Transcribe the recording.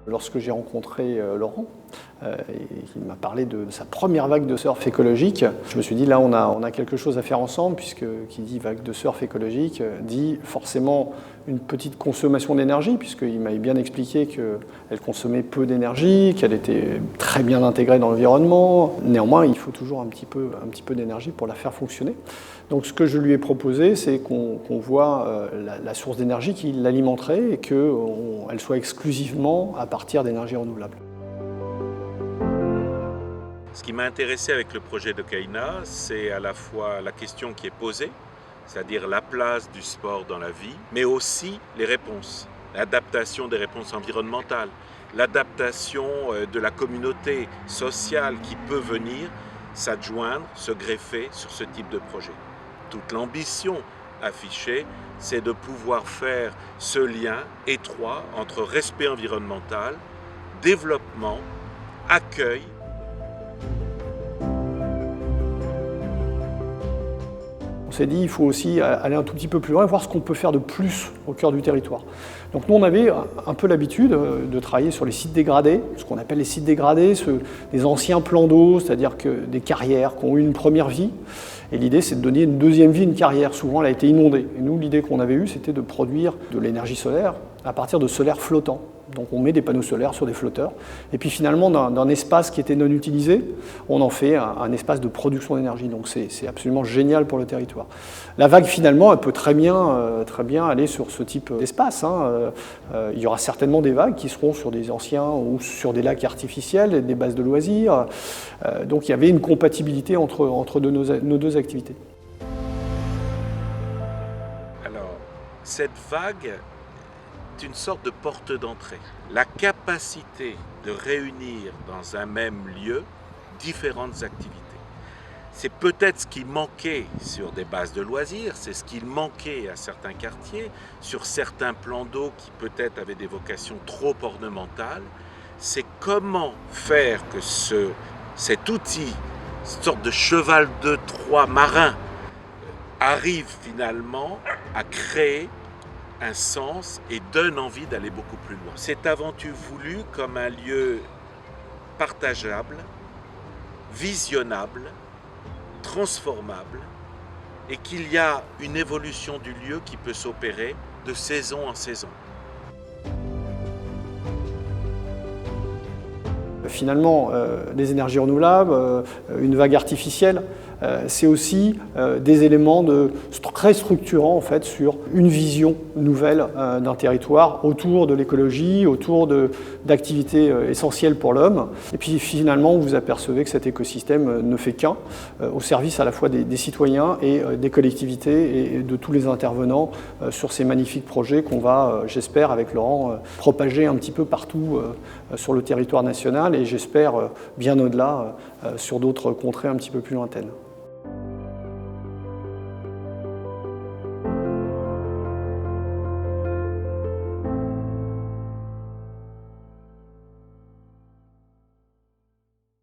Lorsque j'ai rencontré Laurent, il m'a parlé de sa première vague de surf écologique. Je me suis dit, là, on a quelque chose à faire ensemble, puisque qui dit vague de surf écologique dit forcément une petite consommation d'énergie, puisqu'il m'avait bien expliqué qu'elle consommait peu d'énergie, qu'elle était très bien intégrée dans l'environnement. Néanmoins, il faut toujours un petit peu d'énergie pour la faire fonctionner. Donc ce que je lui ai proposé, c'est qu'on voit la source d'énergie qui l'alimenterait et qu'elle soit exclusivement à partir d'énergie renouvelable. Ce qui m'a intéressé avec le projet de Kaina, c'est à la fois la question qui est posée, c'est-à-dire la place du sport dans la vie, mais aussi les réponses, l'adaptation des réponses environnementales, l'adaptation de la communauté sociale qui peut venir s'adjoindre, se greffer sur ce type de projet. Toute l'ambition affichée, c'est de pouvoir faire ce lien étroit entre respect environnemental, développement, accueil. On s'est dit qu'il faut aussi aller un tout petit peu plus loin et voir ce qu'on peut faire de plus au cœur du territoire. Donc nous, on avait un peu l'habitude de travailler sur les sites dégradés, ce qu'on appelle les sites dégradés, des anciens plans d'eau, c'est-à-dire que des carrières qui ont eu une première vie. Et l'idée, c'est de donner une deuxième vie à une carrière. Souvent, elle a été inondée. Et nous, l'idée qu'on avait eue, c'était de produire de l'énergie solaire à partir de solaire flottant. Donc on met des panneaux solaires sur des flotteurs. Et puis finalement, d'un espace qui était non utilisé, on en fait un espace de production d'énergie. Donc c'est absolument génial pour le territoire. La vague, finalement, elle peut très bien aller sur ce type d'espace. Il y aura certainement des vagues qui seront sur des anciens ou sur des lacs artificiels, des bases de loisirs. Donc il y avait une compatibilité entre nos deux activités. Alors, cette vague est une sorte de porte d'entrée. La capacité de réunir dans un même lieu différentes activités. C'est peut-être ce qui manquait sur des bases de loisirs, c'est ce qui manquait à certains quartiers, sur certains plans d'eau qui peut-être avaient des vocations trop ornementales. C'est comment faire que cet outil, cette sorte de cheval de Troie marin, arrive finalement à créer un sens et donne envie d'aller beaucoup plus loin. C'est avant tout voulu comme un lieu partageable, visionnable, transformable, et qu'il y a une évolution du lieu qui peut s'opérer de saison en saison. Finalement, les énergies renouvelables, une vague artificielle, c'est aussi des éléments très structurants en fait, sur une vision nouvelle d'un territoire autour de l'écologie, autour d'activités essentielles pour l'homme. Et puis finalement, vous apercevez que cet écosystème ne fait qu'un, au service à la fois des citoyens et des collectivités et de tous les intervenants sur ces magnifiques projets qu'on va, j'espère, avec Laurent, propager un petit peu partout sur le territoire national et j'espère bien au-delà sur d'autres contrées un petit peu plus lointaines.